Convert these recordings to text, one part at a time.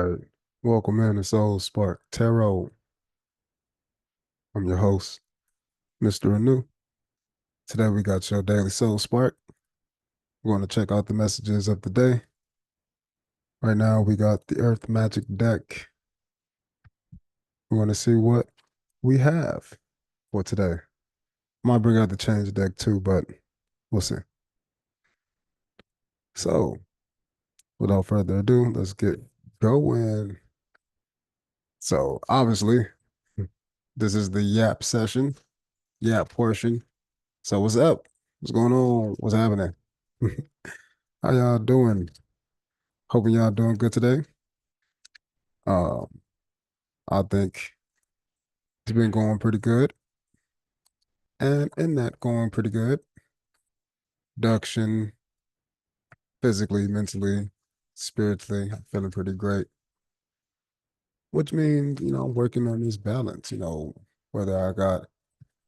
right. Welcome in to Soul Spark Tarot. I'm your host, Mr. Anu. Today we got your daily Soul Spark. We're going to check out the messages of the day. Right now we got the Earth Magic deck. We're going to see what we have for today. Might bring out the change deck too, but we'll see. So, without further ado, let's get going. So, obviously, this is the yap session, yap portion. So, what's up? What's going on? What's happening? How y'all doing? Hoping y'all doing good today. Um, I think it's been going pretty good. And in that going pretty good, production, physically, mentally, spiritually, I'm feeling pretty great. Which means, working on this balance, whether I got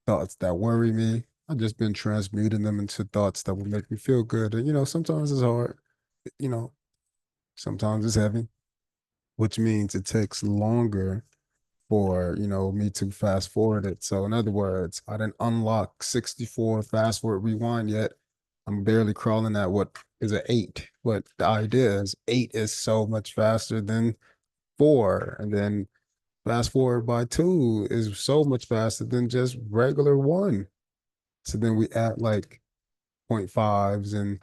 thoughts that worry me, I've just been transmuting them into thoughts that will make me feel good. And, sometimes it's hard, you know, sometimes it's heavy, which means it takes longer for me to fast forward it. So in other words, I didn't unlock 64 fast forward rewind yet. I'm barely crawling at what is an 8. But the idea is 8 is so much faster than 4. And then fast forward by 2 is so much faster than just regular 1. So then we add like 0.5s and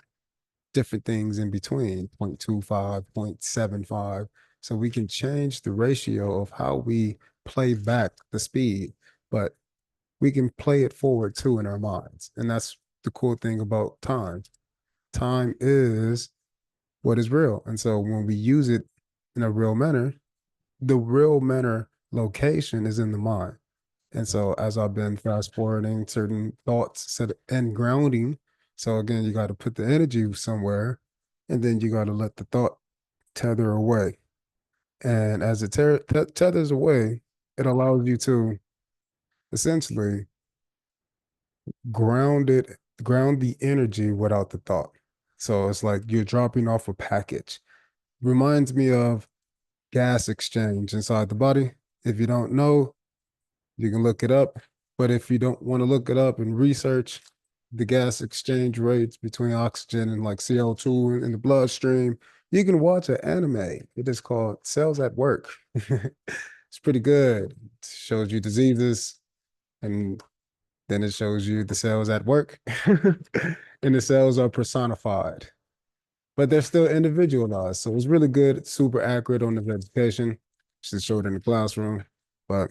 different things in between, 0.25, 0.75. So we can change the ratio of how we play back the speed, but we can play it forward too in our minds. And that's the cool thing about time. Time is what is real. And so when we use it in a real manner, the real manner location is in the mind. And so as I've been fast forwarding certain thoughts and grounding, so again, you got to put the energy somewhere and then you got to let the thought tether away. And as it tethers away, it allows you to essentially ground the energy without the thought. So it's like you're dropping off a package. Reminds me of gas exchange inside the body. If you don't know, you can look it up. But if you don't want to look it up and research the gas exchange rates between oxygen and like CO2 in the bloodstream, you can watch an anime. It is called Cells at Work. It's pretty good. It shows you diseases and then it shows you the cells at work. And the cells are personified, but they're still individualized. So it's really good. It's super accurate on the vegetation. Just showed in the classroom. But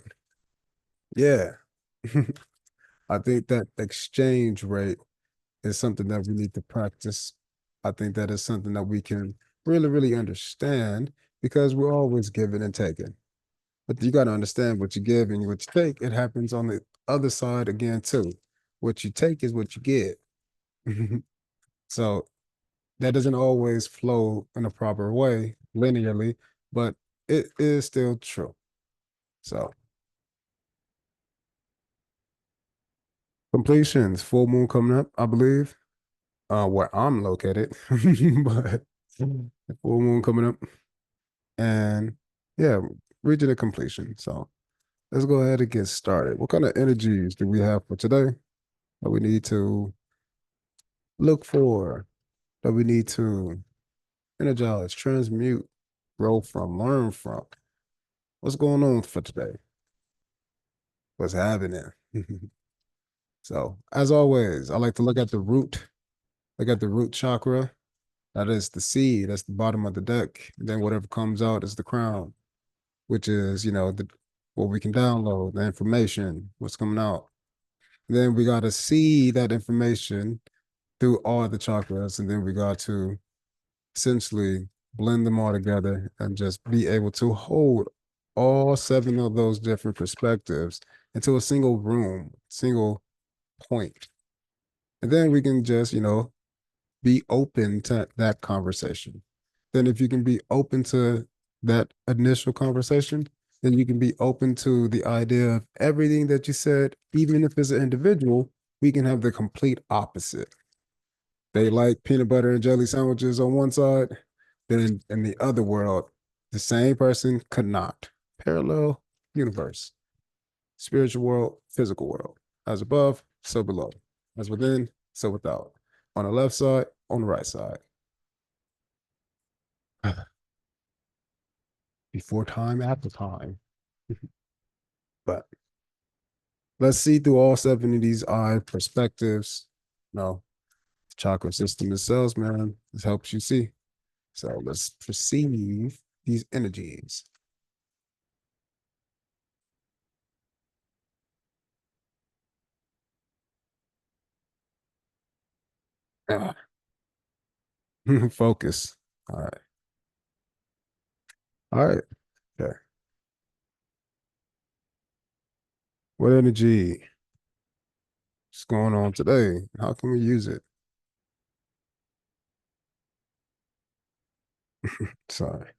yeah, I think that exchange rate is something that we need to practice. I think that is something that we can really, really understand because we're always giving and taking. But you got to understand what you give and what you take. It happens on the other side again, too. What you take is what you get. So that doesn't always flow in a proper way linearly, but it is still true. So completions, full moon coming up, I believe, where I'm located, but full moon coming up, and yeah, reaching a completion. So let's go ahead and get started. What kind of energies do we have for today that we need to look for, that we need to energize, transmute, grow from, learn from? What's going on for today? What's happening? So, as always, I like to look at the root chakra. That is the seed, that's the bottom of the deck. And then whatever comes out is the crown, which is, what we can download, the information, what's coming out. And then we got to see that information through all the chakras. And then we got to essentially blend them all together and just be able to hold all 7 of those different perspectives into a single room, single point. And then we can just, be open to that conversation. Then if you can be open to that initial conversation, then you can be open to the idea of everything that you said, even if it's an individual, we can have the complete opposite. They like peanut butter and jelly sandwiches on one side, then in the other world, The same person could not. Parallel universe. Spiritual world, physical world. As above, so below. As within, so without. On the left side, on the right side. Before time, after time. But let's see through all seven of these eye perspectives. No, the chakra system itself, man, this helps you see. So let's perceive these energies. Ah, focus. All right. All right. Okay. What energy is going on today? How can we use it? Sorry.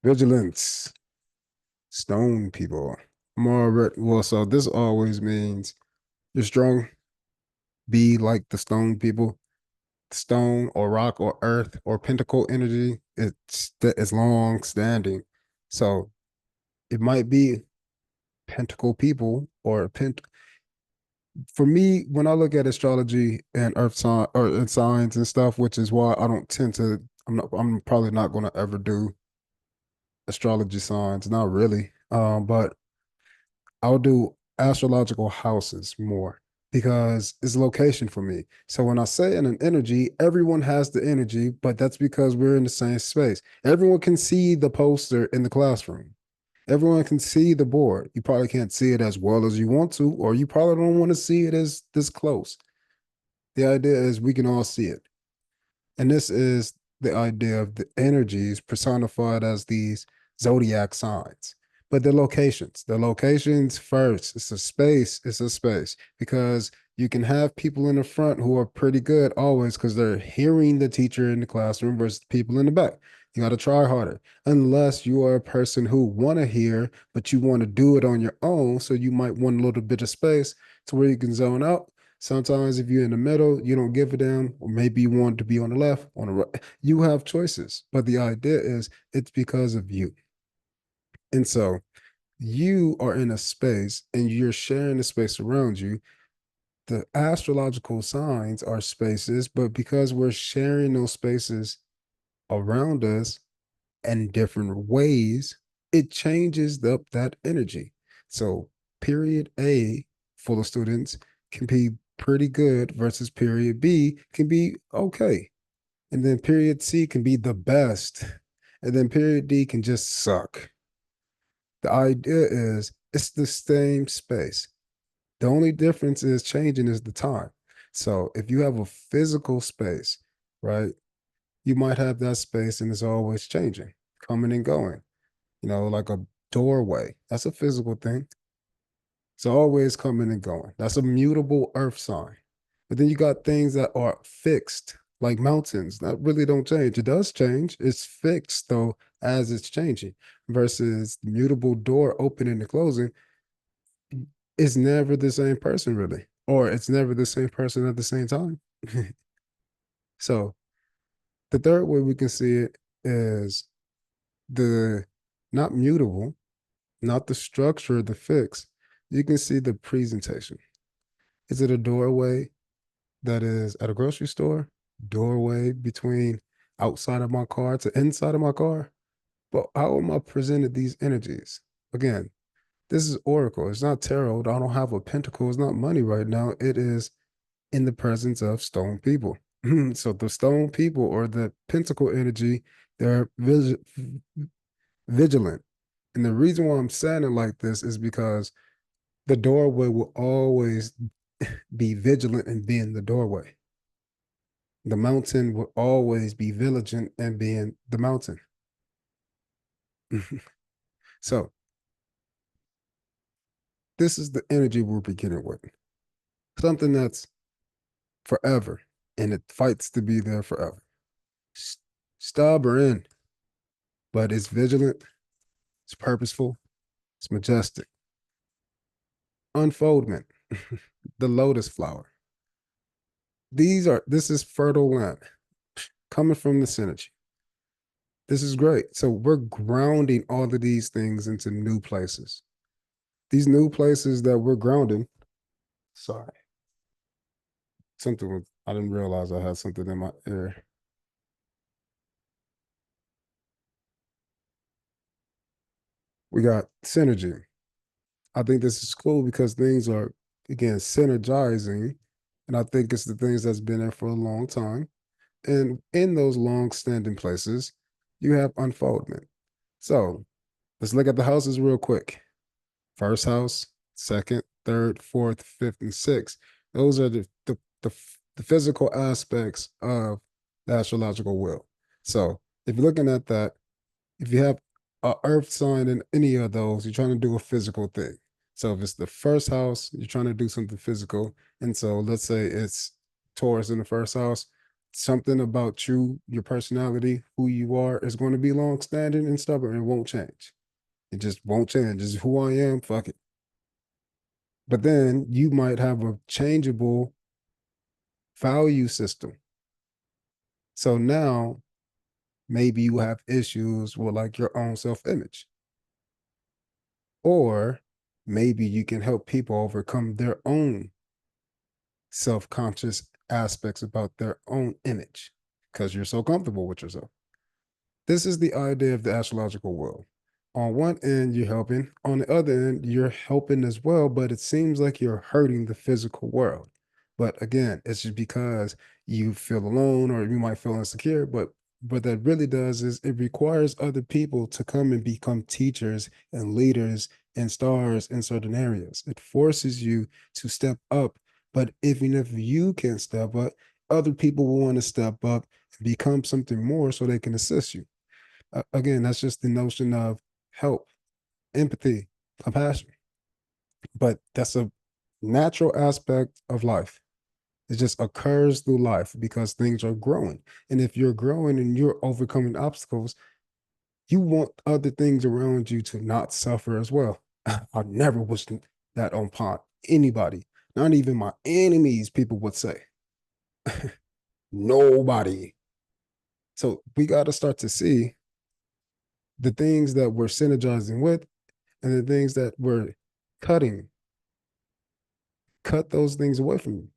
Vigilance. Stone people. More well, so this always means you're strong. Be like the stone people. Stone or rock or earth or pentacle energy. It's long standing. So it might be pentacle people or for me, when I look at astrology and earth sign or and signs and stuff, which is why I don't tend to I'm probably not gonna ever do astrology signs, not really. But I'll do astrological houses more because it's location for me. So when I say in an energy, everyone has the energy, but that's because we're in the same space. Everyone can see the poster in the classroom. Everyone can see the board. You probably can't see it as well as you want to, or you probably don't want to see it as this close. The idea is we can all see it. And this is the idea of the energies personified as these zodiac signs. But the locations first, it's a space because you can have people in the front who are pretty good always because they're hearing the teacher in the classroom versus people in the back. You got to try harder unless you are a person who want to hear, but you want to do it on your own. So you might want a little bit of space to where you can zone out. Sometimes if you're in the middle, you don't give a damn, or maybe you want to be on the left, on the right. You have choices, but the idea is it's because of you. And so you are in a space and you're sharing the space around you. The astrological signs are spaces, but because we're sharing those spaces around us in different ways, it changes that energy. So period A for the students can be pretty good versus period B can be okay. And then period C can be the best. And then period D can just suck. The idea is it's the same space. The only difference is changing is the time. So if you have a physical space, right, you might have that space and it's always changing, coming and going, like a doorway. That's a physical thing. It's always coming and going. That's a mutable earth sign. But then you got things that are fixed, like mountains, that really don't change. It does change. It's fixed though as it's changing. Versus the mutable door opening and closing is never the same person really. Or it's never the same person at the same time. So the third way we can see it is the not mutable, not the structure, the fix. You can see the presentation. Is it a doorway that is at a grocery store? Doorway between outside of my car to inside of my car? But how am I presented these energies? Again, this is Oracle. It's not tarot. I don't have a pentacle. It's not money right now. It is in the presence of stone people. So the stone people or the pentacle energy, they're vigilant. And the reason why I'm saying it like this is because the doorway will always be vigilant and be in the doorway. The mountain will always be vigilant and be in the mountain. So this is the energy we're beginning with. Something that's forever and it fights to be there forever. Stubborn, but it's vigilant, it's purposeful, it's majestic. Unfoldment, the lotus flower. This is fertile land. coming from the synergy. This is great. So we're grounding all of these things into new places. These new places that we're grounding, sorry, something was, I didn't realize I had something in my ear. We got synergy. I think this is cool because things are, again, synergizing. And I think it's the things that's been there for a long time. And in those long standing places, you have unfoldment. So let's look at the houses real quick. First house, second, third, fourth, fifth, and sixth. Those are the physical aspects of the astrological will. So if you're looking at that, if you have a earth sign in any of those, you're trying to do a physical thing. So if it's the first house, you're trying to do something physical. And so let's say it's Taurus in the first house, something about you, your personality, who you are is going to be long standing and stubborn. It won't change. It just won't change. It's who I am. Fuck it. But then you might have a changeable value system. So now maybe you have issues with like your own self image, or maybe you can help people overcome their own self conscious aspects about their own image because you're so comfortable with yourself. This is the idea of the astrological world. On one end, you're helping. On the other end, you're helping as well, but it seems like you're hurting the physical world. But again, it's just because you feel alone or you might feel insecure. But what that really does is it requires other people to come and become teachers and leaders and stars in certain areas. It forces you to step up. But even if you can step up, other people will want to step up and become something more so they can assist you. Again, that's just the notion of help, empathy, compassion. But that's a natural aspect of life. It just occurs through life because things are growing. And if you're growing and you're overcoming obstacles, you want other things around you to not suffer as well. I never wish that on anybody, not even my enemies, people would say. Nobody. So we got to start to see the things that we're synergizing with and the things that we're cutting, cut those things away from you.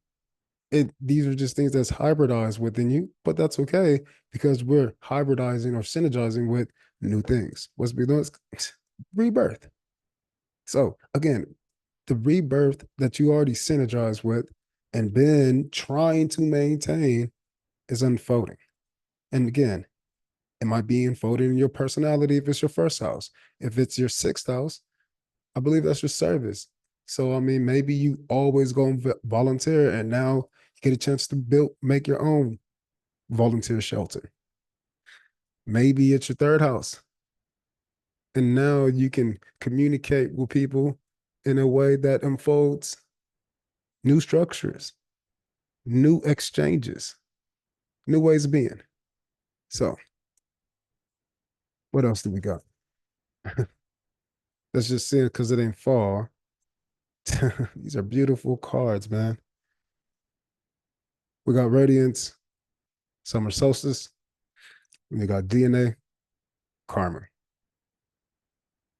These are just things that's hybridized within you, but that's okay because we're hybridizing or synergizing with new things. What's being done is rebirth. So again, the rebirth that you already synergize with and been trying to maintain is unfolding. And again, it might be unfolding in your personality if it's your first house. If it's your sixth house, I believe that's your service. So I mean, maybe you always go and volunteer, and now you get a chance to make your own volunteer shelter. Maybe it's your third house, and now you can communicate with people in a way that unfolds new structures, new exchanges, new ways of being. So, what else do we got? Let's just see it because it ain't fall. These are beautiful cards, man. We got Radiance, Summer Solstice, we got DNA, Karma.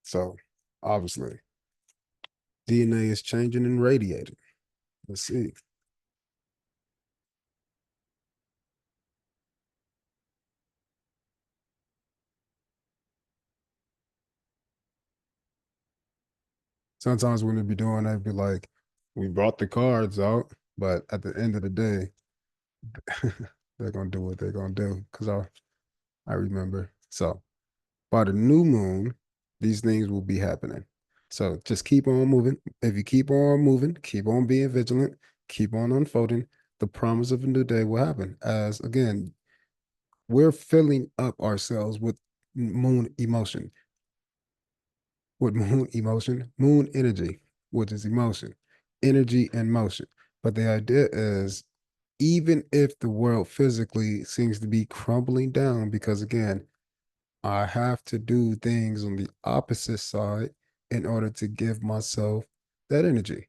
So obviously, DNA is changing and radiating. Let's see. Sometimes when they be doing that, be like, we brought the cards out, but at the end of the day, they're gonna do what they're gonna do. Cause I remember. So by the new moon, these things will be happening. So just keep on moving. If you keep on moving, keep on being vigilant, keep on unfolding, the promise of a new day will happen. As again, we're filling up ourselves with moon emotion, with moon emotion, moon energy, which is emotion, energy and motion. But the idea is, even if the world physically seems to be crumbling down, because again, I have to do things on the opposite side in order to give myself that energy.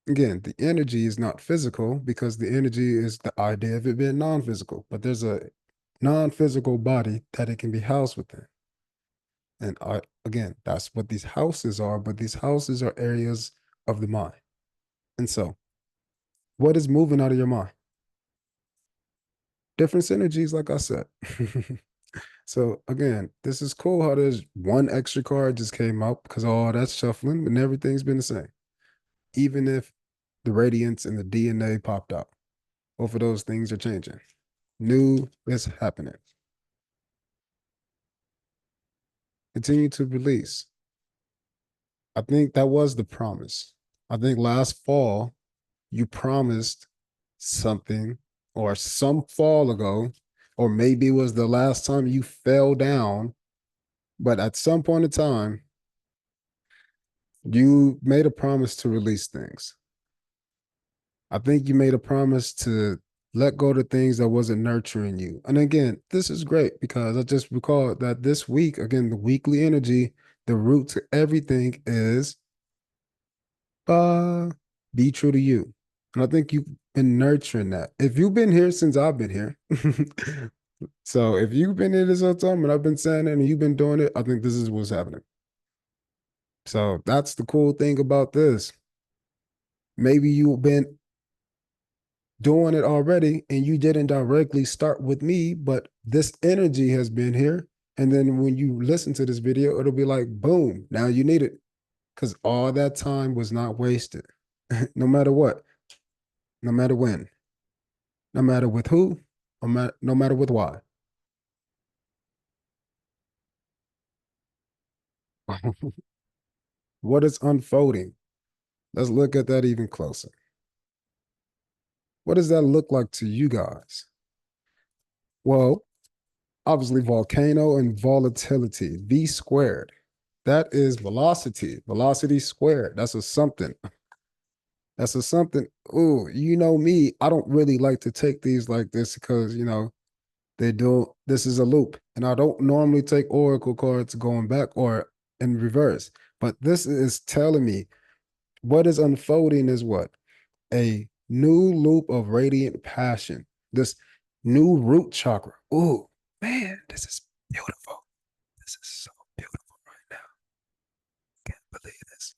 Again, the energy is not physical because the energy is the idea of it being non-physical, but there's a non-physical body that it can be housed within. And again, that's what these houses are, but these houses are areas of the mind. And so, what is moving out of your mind? Different synergies, like I said. So again, this is cool how there's one extra card just came out because all that's shuffling and everything's been the same. Even if the radiance and the DNA popped out, both of those things are changing. New is happening. Continue to release. I think that was the promise. I think last fall you promised something, or some fall ago, or maybe it was the last time you fell down, but at some point in time, you made a promise to release things. I think you made a promise to let go of the things that wasn't nurturing you. And again, this is great because I just recall that this week, again, the weekly energy, the root to everything is uh be true to you. And I think you've been nurturing that. If you've been here since I've been here, so if you've been here this whole time and I've been saying it and you've been doing it, I think this is what's happening. So that's the cool thing about this. Maybe you've been doing it already and you didn't directly start with me, but this energy has been here. And then when you listen to this video, it'll be like, boom, now you need it. Because all that time was not wasted, no matter what, no matter when, no matter with who, no matter with why. What is unfolding? Let's look at that even closer. What does that look like to you guys? Well, obviously volcano and volatility, V squared. That is velocity, velocity squared. That's a something. That's a something. Oh, you know me, I don't really like to take these like this because, they do, this is a loop. And I don't normally take oracle cards going back or in reverse. But this is telling me what is unfolding is what? A new loop of radiant passion. This new root chakra. Oh, man, this is beautiful. This is so beautiful right now. Can't believe this.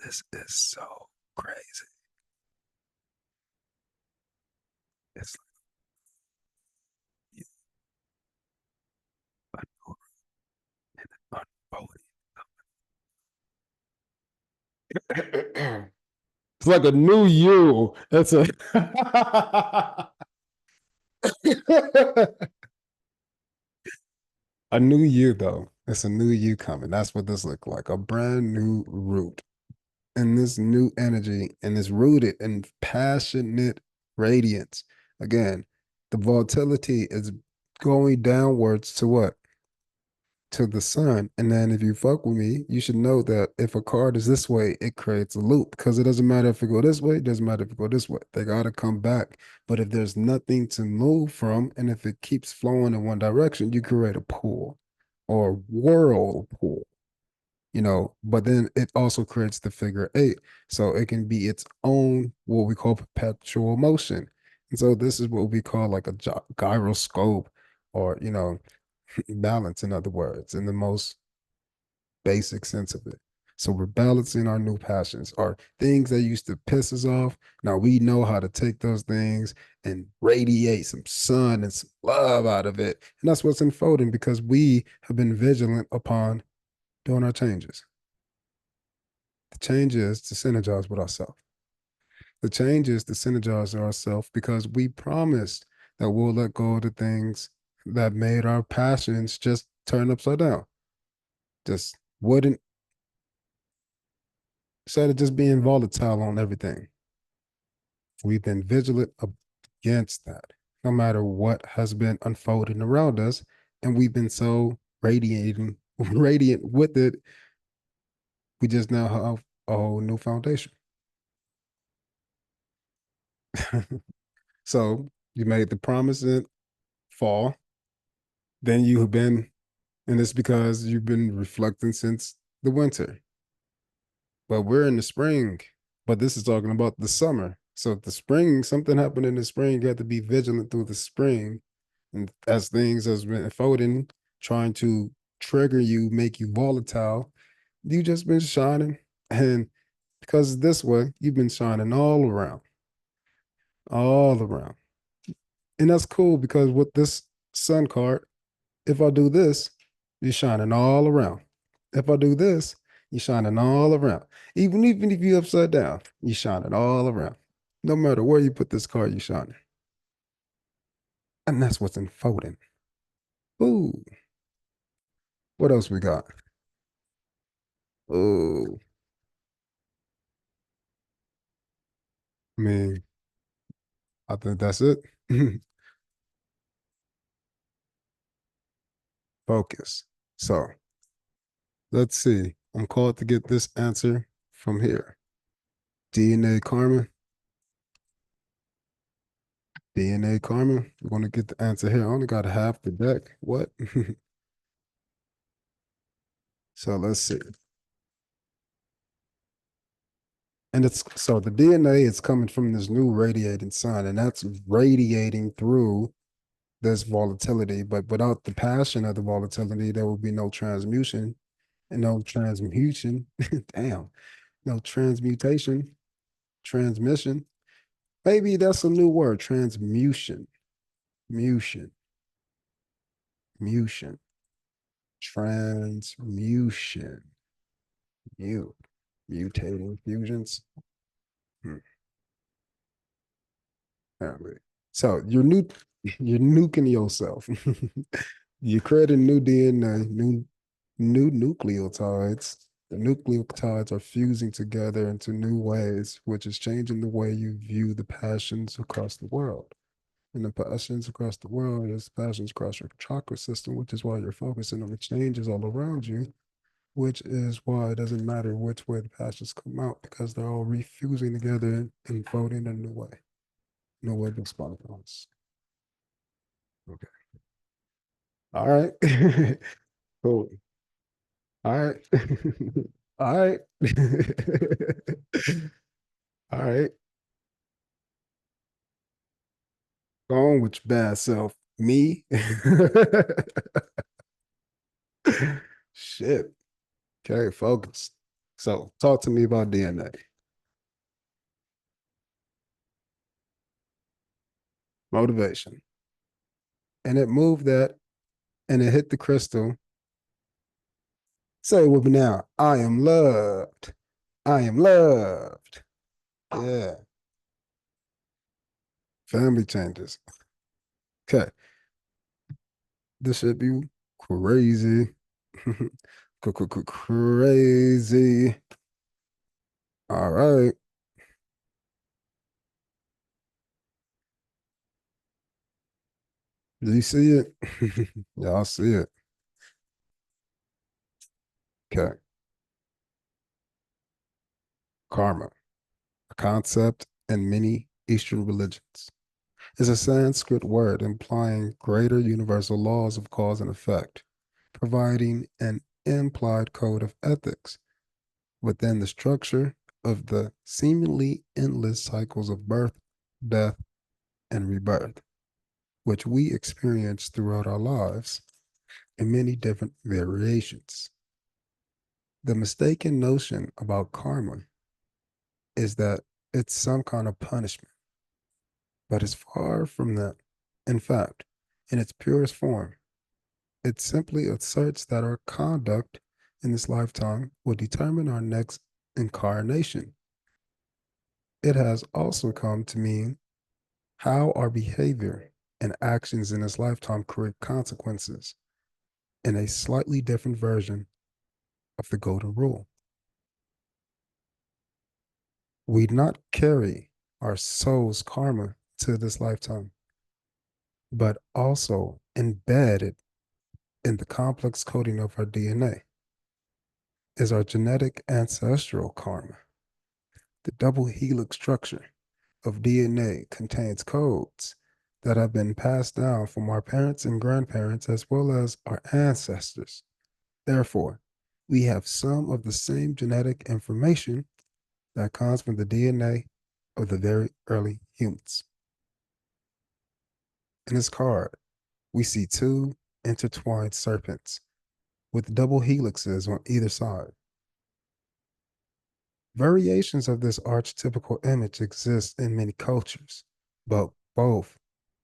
This is so crazy. It's like unfolding. It's like a new you. It's a a new you though. It's a new you coming. That's what this look like. A brand new root. And this new energy and it's rooted in passionate radiance. Again, the volatility is going downwards to what? To the sun. And then if you fuck with me, you should know that if a card is this way, it creates a loop because it doesn't matter if it go this way, it doesn't matter if it go this way. They gotta come back. But if there's nothing to move from, and if it keeps flowing in one direction, you create a pool or whirlpool, but then it also creates the figure eight. So it can be its own, what we call perpetual motion. And so this is what we call like a gyroscope or, balance, in other words, in the most basic sense of it. So we're balancing our new passions, our things that used to piss us off. Now we know how to take those things and radiate some sun and some love out of it. And that's what's unfolding because we have been vigilant upon doing our changes. The change is to synergize with ourselves. The change is to synergize with ourselves because we promised that we'll let go of the things that made our passions just turn upside down. Just wouldn't, instead of just being volatile on everything. We've been vigilant against that, no matter what has been unfolding around us. And we've been so radiant with it. We just now have a whole new foundation. So you made the promise in fall. Then you've been, and it's because you've been reflecting since the winter. But we're in the spring. But this is talking about the summer. So the spring, something happened in the spring. You have to be vigilant through the spring, and as things has been unfolding, trying to trigger you, make you volatile. You just been shining, and because this way, you've been shining all around, and that's cool because with this sun card, if I do this, you're shining all around. If I do this, you're shining all around. Even if you're upside down, you're shining all around. No matter where you put this card, you're shining. And that's what's unfolding. Ooh, what else we got? Oh, man, I think that's it. Focus. So let's see. I'm called to get this answer from here. DNA karma. DNA karma. We're going to get the answer here. I only got half the deck. What? So let's see. And it's so the DNA is coming from this new radiating sun, and that's radiating through this volatility. But without the passion of the volatility, there will be no transmutation and no transmutation. Damn, no transmutation, transmission. Maybe that's a new word. Transmutation, mutation, mutation, transmutation, mutating fusions. Hmm. Apparently. So you're nuking yourself. You're creating new DNA, new nucleotides. The nucleotides are fusing together into new ways, which is changing the way you view the passions across the world. And the passions across the world is passions across your chakra system, which is why you're focusing on the changes all around you, which is why it doesn't matter which way the passions come out, because they're all refusing together and floating in a new way. No way to respond to us. Okay. All right. Cool. All right. All right. All right. Go on with your bad self. Me? Shit. Okay, focus. So talk to me about DNA. Motivation. And it moved that and it hit the crystal. Say it with me now. I am loved. I am loved. Yeah. Family changes. Okay. This should be crazy. Crazy. All right. Do you see it? Yeah, I see it. Okay. Karma, a concept in many Eastern religions, is a Sanskrit word implying greater universal laws of cause and effect, providing an implied code of ethics within the structure of the seemingly endless cycles of birth, death, and rebirth, which we experience throughout our lives in many different variations. The mistaken notion about karma is that it's some kind of punishment, but it's far from that. In fact, in its purest form, it simply asserts that our conduct in this lifetime will determine our next incarnation. It has also come to mean how our behavior and actions in this lifetime create consequences in a slightly different version of the golden rule. We not carry our soul's karma to this lifetime, but also embed it in the complex coding of our DNA is our genetic ancestral karma. The double helix structure of DNA contains codes that have been passed down from our parents and grandparents as well as our ancestors. Therefore, we have some of the same genetic information that comes from the DNA of the very early humans. In this card, we see two intertwined serpents with double helixes on either side. Variations of this archetypical image exist in many cultures, but both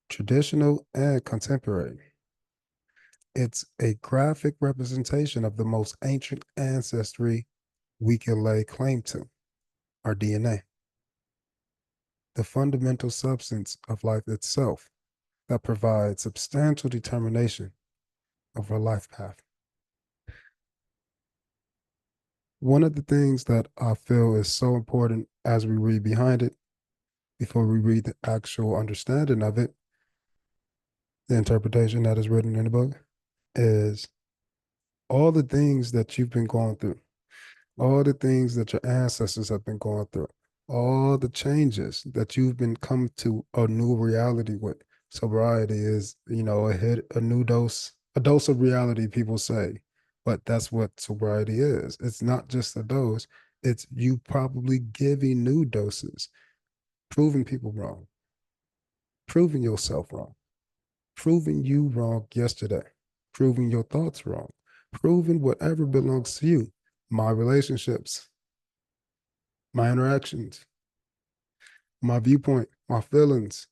traditional and contemporary. It's a graphic representation of the most ancient ancestry we can lay claim to, our DNA, the fundamental substance of life itself that provides substantial determination of our life path. One of the things that I feel is so important as we read behind it, before we read the actual understanding of it, the interpretation that is written in the book, is all the things that you've been going through, all the things that your ancestors have been going through, all the changes that you've been come to a new reality with. Sobriety is, a new dose, a dose of reality, people say. But that's what sobriety is. It's not just a dose, it's you probably giving new doses, proving people wrong, proving yourself wrong, proving you wrong yesterday, proving your thoughts wrong, proving whatever belongs to you, my relationships, my interactions, my viewpoint, my feelings.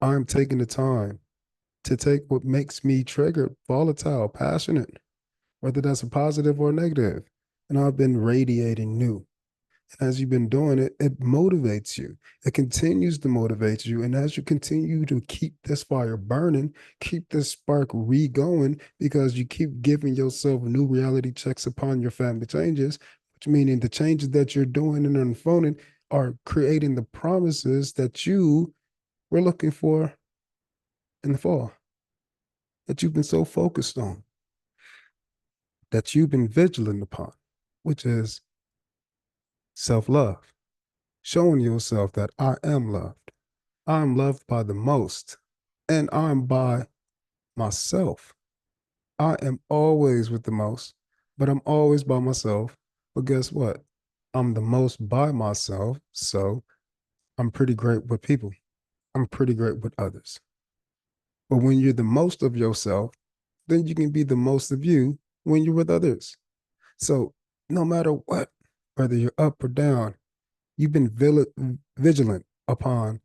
I'm taking the time to take what makes me triggered, volatile, passionate, whether that's a positive or negative. And I've been radiating new. As you've been doing it, it motivates you. It continues to motivate you. And as you continue to keep this fire burning, keep this spark re-going, because you keep giving yourself new reality checks upon your family changes, which meaning the changes that you're doing and unfolding are creating the promises that you were looking for in the fall, that you've been so focused on, that you've been vigilant upon, which is self-love, showing yourself that I am loved. I'm loved by the most, and I'm by myself. I am always with the most, but I'm always by myself. But guess what? I'm the most by myself, so I'm pretty great with people. I'm pretty great with others. But when you're the most of yourself, then you can be the most of you when you're with others. So no matter what, whether you're up or down, you've been vigilant upon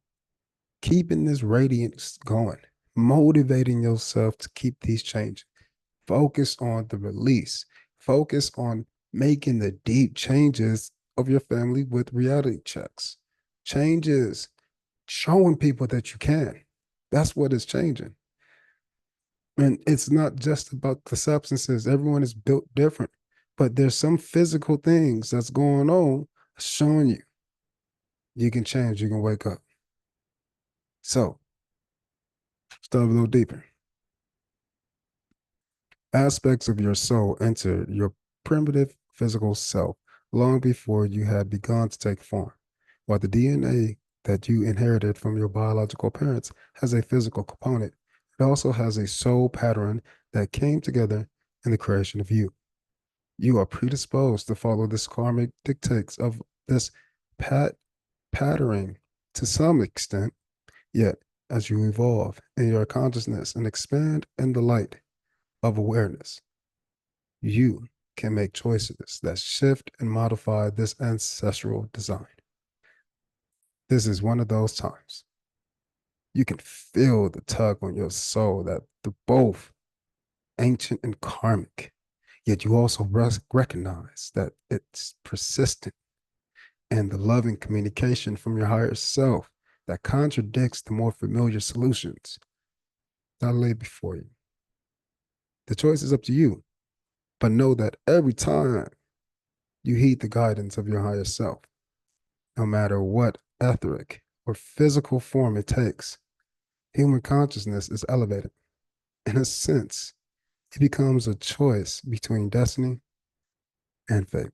keeping this radiance going, motivating yourself to keep these changes. Focus on the release. Focus on making the deep changes of your family with reality checks. Changes, showing people that you can. That's what is changing. And it's not just about the substances. Everyone is built different, but there's some physical things that's going on showing you can change, you can wake up. So, let's dive a little deeper. Aspects of your soul enter your primitive physical self long before you had begun to take form, while the DNA that you inherited from your biological parents has a physical component. It also has a soul pattern that came together in the creation of you. You are predisposed to follow this karmic dictates of this patterning to some extent, yet as you evolve in your consciousness and expand in the light of awareness, you can make choices that shift and modify this ancestral design. This is one of those times. You can feel the tug on your soul that the both ancient and karmic, yet you also recognize that it's persistent and the loving communication from your higher self that contradicts the more familiar solutions that lay before you. The choice is up to you, but know that every time you heed the guidance of your higher self, no matter what etheric or physical form it takes, human consciousness is elevated. In a sense, it becomes a choice between destiny and fate.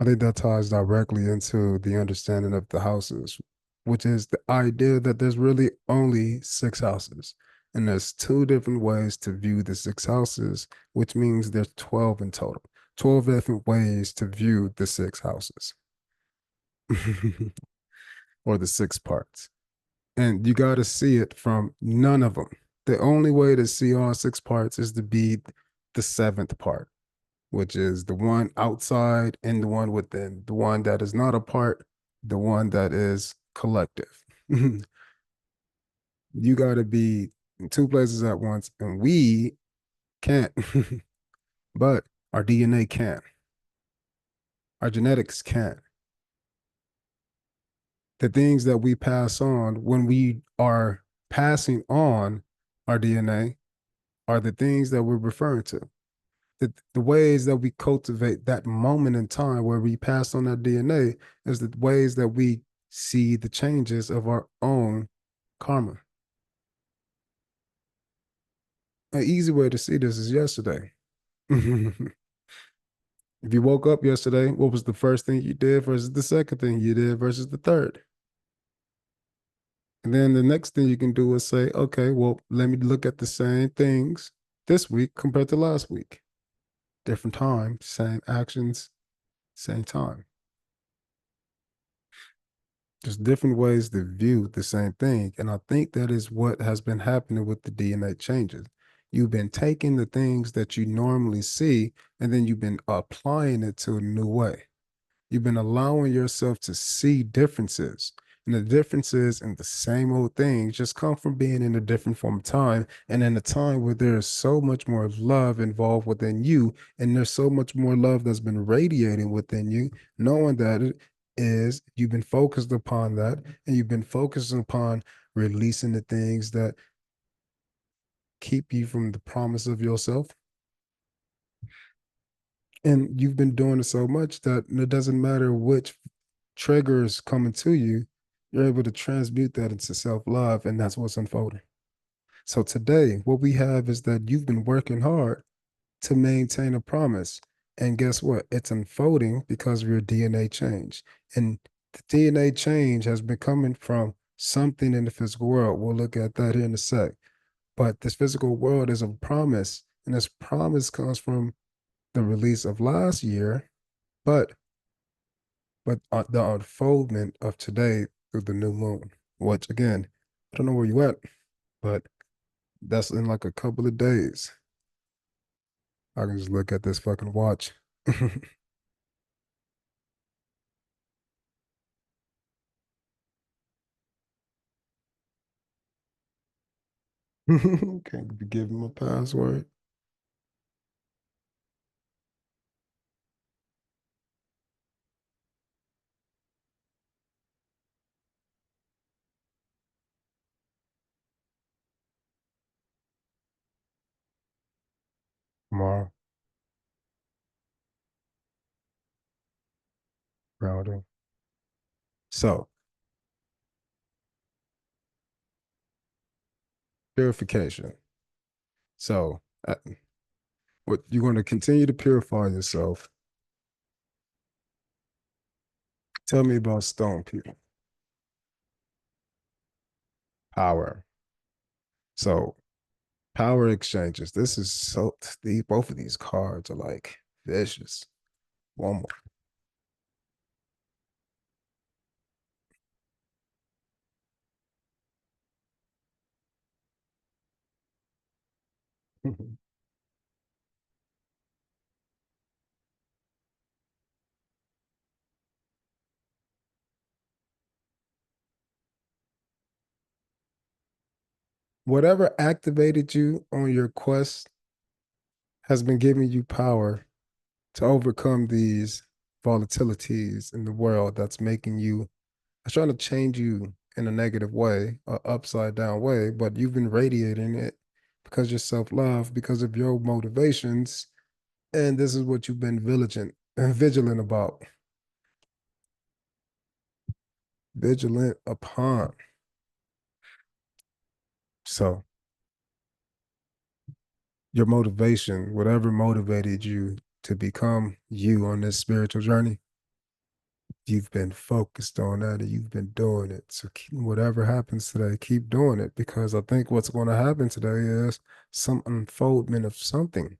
I think that ties directly into the understanding of the houses, which is the idea that there's really only six houses. And there's two different ways to view the six houses, which means there's 12 in total. 12 different ways to view the six houses or the six parts. And you got to see it from none of them. The only way to see all six parts is to be the seventh part, which is the one outside and the one within, the one that is not a part, the one that is collective. You got to be in two places at once, and we can't, but our DNA can, our genetics can. The things that we pass on when we are passing on our DNA are the things that we're referring to. The ways that we cultivate that moment in time where we pass on that DNA is the ways that we see the changes of our own karma. An easy way to see this is yesterday. If you woke up yesterday, what was the first thing you did versus the second thing you did versus the third? And then the next thing you can do is say, okay, well, let me look at the same things this week compared to last week. Different time, same actions, same time. There's different ways to view the same thing. And I think that is what has been happening with the DNA changes. You've been taking the things that you normally see, and then you've been applying it to a new way. You've been allowing yourself to see differences. And the differences in the same old things just come from being in a different form of time and in a time where there is so much more love involved within you. And there's so much more love that's been radiating within you, knowing that it is you've been focused upon that and you've been focused upon releasing the things that keep you from the promise of yourself. And you've been doing it so much that it doesn't matter which triggers coming to you, you're able to transmute that into self-love, and that's what's unfolding. So today, what we have is that you've been working hard to maintain a promise. And guess what? It's unfolding because of your DNA change. And the DNA change has been coming from something in the physical world. We'll look at that here in a sec. But this physical world is a promise, and this promise comes from the release of last year, but the unfoldment of today through the new moon, which again, I don't know where you at, but that's in like a couple of days. I can just look at this fucking watch. Can't be giving my password. Tomorrow, Friday. So, purification. So, what you're going to continue to purify yourself. Tell me about stone people. Power. So, power exchanges. This is so, both of these cards are like vicious. One more. Whatever activated you on your quest has been giving you power to overcome these volatilities in the world that's making you, it's trying to change you in a negative way, or upside down way, but you've been radiating it because your self-love, because of your motivations, and this is what you've been vigilant about, vigilant upon. So your motivation, whatever motivated you to become you on this spiritual journey, you've been focused on that and you've been doing it. So whatever happens today, keep doing it, because I think what's going to happen today is some unfoldment of something.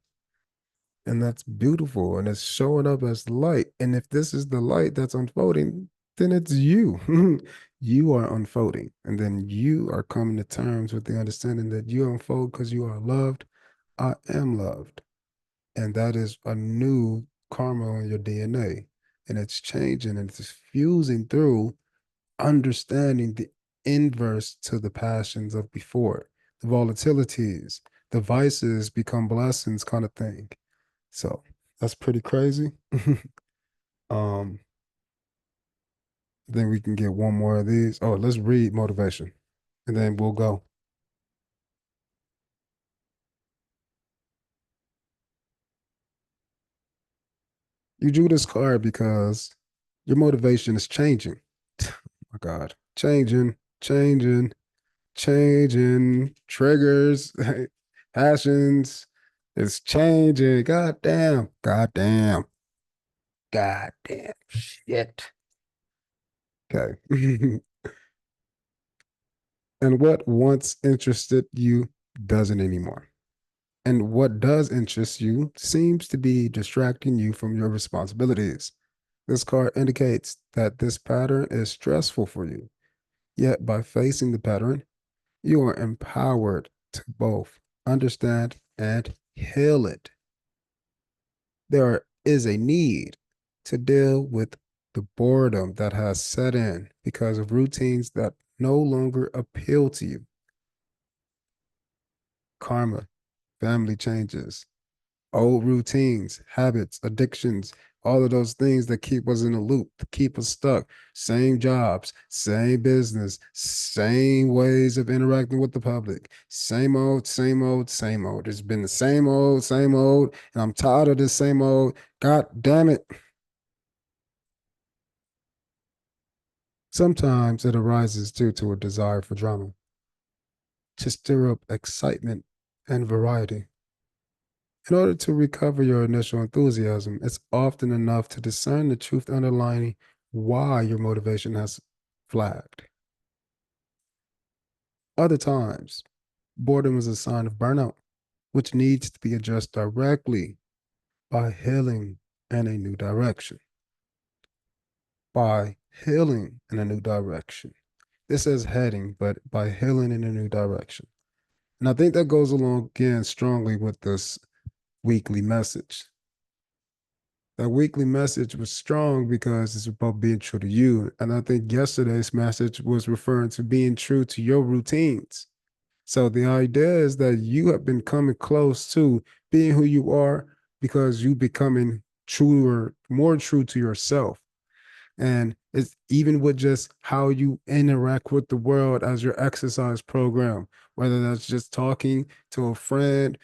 And that's beautiful. And it's showing up as light. And if this is the light that's unfolding, then it's you. You are unfolding. And then you are coming to terms with the understanding that you unfold because you are loved. I am loved. And that is a new karma on your DNA. And it's changing and it's fusing through understanding the inverse to the passions of before, the volatilities, the vices become blessings kind of thing. So that's pretty crazy. um, then we can get one more of these. Oh, let's read motivation and then we'll go. You drew this card because your motivation is changing. Oh my God. Changing, triggers, passions. It's changing. God damn shit. Okay. And what once interested you doesn't anymore. And what does interest you seems to be distracting you from your responsibilities. This card indicates that this pattern is stressful for you. Yet by facing the pattern, you are empowered to both understand and heal it. There is a need to deal with the boredom that has set in because of routines that no longer appeal to you. Karma, family changes, old routines, habits, addictions, all of those things that keep us in a loop, keep us stuck. Same jobs, same business, same ways of interacting with the public. Same old, same old, same old. It's been the same old, and I'm tired of this same old. God damn it. Sometimes it arises due to a desire for drama, to stir up excitement and variety. In order to recover your initial enthusiasm, it's often enough to discern the truth underlying why your motivation has flagged. Other times, boredom is a sign of burnout, which needs to be addressed directly by healing in a new direction. By healing in a new direction. This is heading, but by healing in a new direction. And I think that goes along again strongly with this weekly message. That weekly message was strong because it's about being true to you. And I think yesterday's message was referring to being true to your routines. So the idea is that you have been coming close to being who you are because you becoming truer, more true to yourself. And it's even with just how you interact with the world as your exercise program, whether that's just talking to a friend,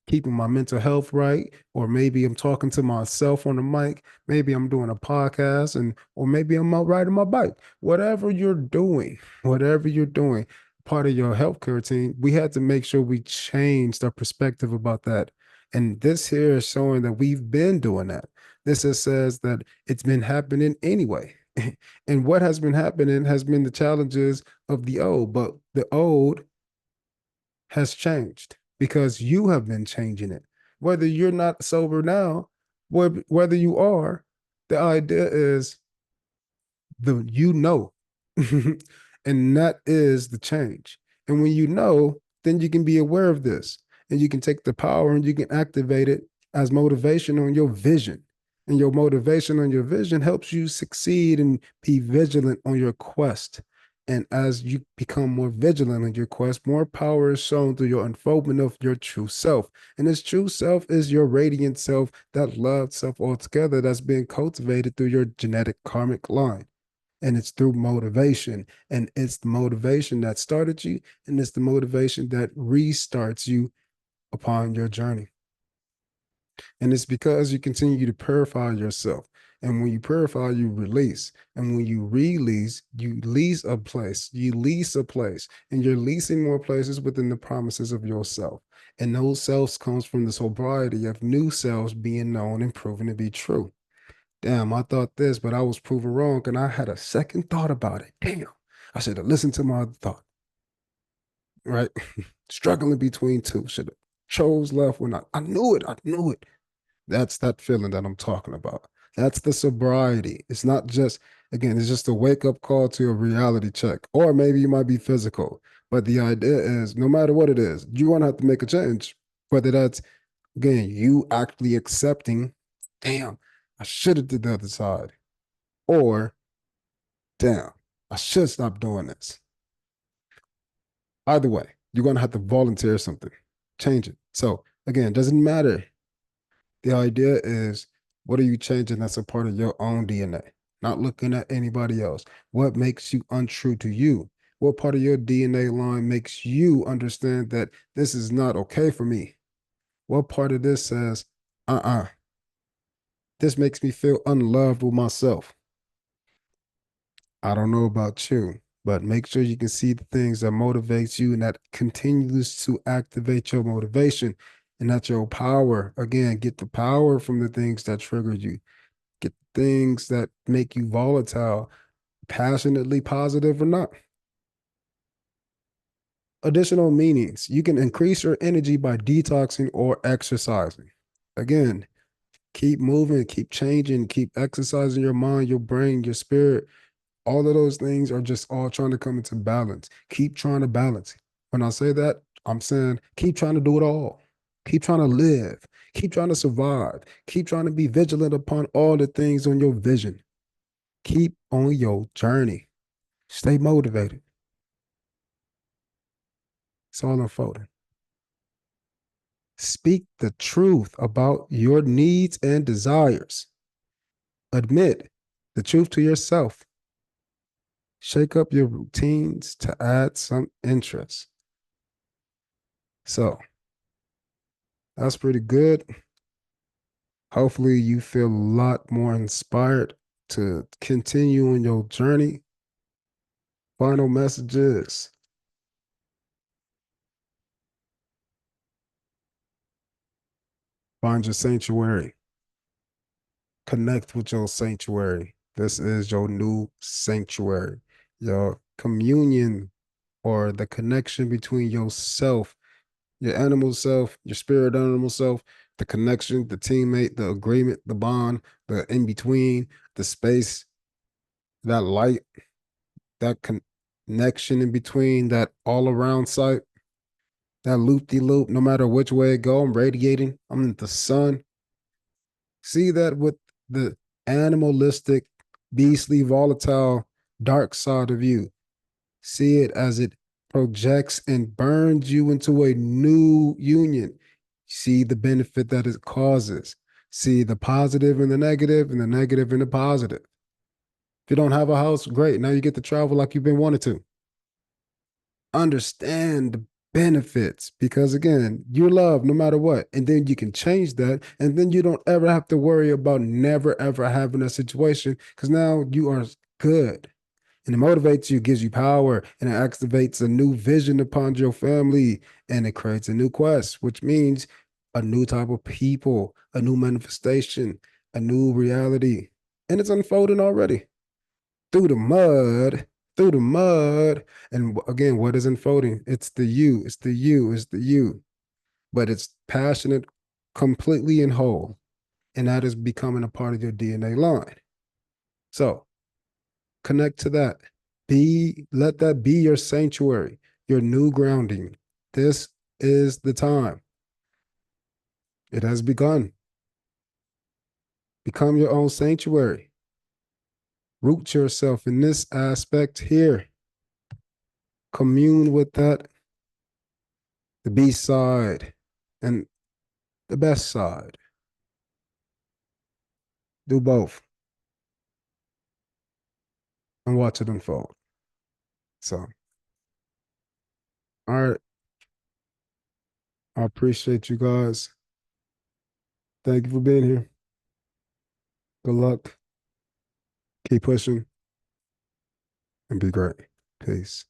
keeping my mental health right, or maybe I'm talking to myself on the mic, maybe I'm doing a podcast, and or maybe I'm out riding my bike. Whatever you're doing, part of your healthcare team, we had to make sure we changed our perspective about that. And this here is showing that we've been doing that. This just says that it's been happening anyway. And what has been happening has been the challenges of the old, but the old has changed because you have been changing it. Whether you're not sober now, whether you are, the idea is the you know. And that is the change. And when you know, then you can be aware of this and you can take the power and you can activate it as motivation on your vision. And your motivation on your vision helps you succeed and be vigilant on your quest. And as you become more vigilant on your quest, more power is shown through your unfoldment of your true self. And this true self is your radiant self, that loved self altogether that's being cultivated through your genetic karmic line. And it's through motivation. And it's the motivation that started you, and it's the motivation that restarts you upon your journey. And it's because you continue to purify yourself. And when you purify, you release. And when you release, you lease a place. You lease a place. And you're leasing more places within the promises of yourself. And those selves comes from the sobriety of new selves being known and proven to be true. Damn, I thought this, but I was proven wrong. And I had a second thought about it. Damn. I should have listened to my thought. Right? Struggling between two. Should have chose left when I knew it. I knew it. That's that feeling that I'm talking about. That's the sobriety. It's not just, again, it's just a wake up call to a reality check. Or maybe you might be physical. But the idea is no matter what it is, you're going to have to make a change. Whether that's, again, you actually accepting, damn, I should have did the other side. Or, damn, I should stop doing this. Either way, you're going to have to volunteer something, change it. So, again, it doesn't matter. The idea is, what are you changing that's a part of your own DNA? Not looking at anybody else. What makes you untrue to you? What part of your DNA line makes you understand that this is not okay for me? What part of this says, this makes me feel unloved with myself? I don't know about you, but make sure you can see the things that motivates you and that continues to activate your motivation and that your power. Again, get the power from the things that trigger you. Get things that make you volatile, passionately positive or not. Additional meanings. You can increase your energy by detoxing or exercising. Again, keep moving, keep changing, keep exercising your mind, your brain, your spirit. All of those things are just all trying to come into balance. Keep trying to balance. When I say that, I'm saying keep trying to do it all. Keep trying to live. Keep trying to survive. Keep trying to be vigilant upon all the things on your vision. Keep on your journey. Stay motivated. It's all unfolding. Speak the truth about your needs and desires. Admit the truth to yourself. Shake up your routines to add some interest. So that's pretty good. Hopefully, you feel a lot more inspired to continue on your journey. Final messages. Find your sanctuary. Connect with your sanctuary. This is your new sanctuary. Your communion or the connection between yourself, your animal self, your spirit animal self, the connection, the teammate, the agreement, the bond, the in between, the space, that light, that connection in between, that all around sight, that loop de loop, no matter which way it go, I'm radiating. I'm in the sun. See that with the animalistic, beastly, volatile, dark side of you. See it as it projects and burns you into a new union. See the benefit that it causes. See the positive and the negative, and the negative and the positive. If you don't have a house, great. Now you get to travel like you've been wanting to. Understand the benefits because, again, you're loved no matter what. And then you can change that. And then you don't ever have to worry about never, ever having a situation because now you are good. And it motivates you, gives you power, and it activates a new vision upon your family, and it creates a new quest, which means a new type of people, a new manifestation, a new reality. And it's unfolding already through the mud, through the mud. And again, what is unfolding? It's the you, it's the you, it's the you. But it's passionate, completely and whole. And that is becoming a part of your DNA line. So connect to that. Let that be your sanctuary, your new grounding. This is the time. It has begun. Become your own sanctuary. Root yourself in this aspect here. Commune with that, the B side and the best side. Do both and watch it unfold. So, all right. I appreciate you guys. Thank you for being here. Good luck. Keep pushing and be great. Peace.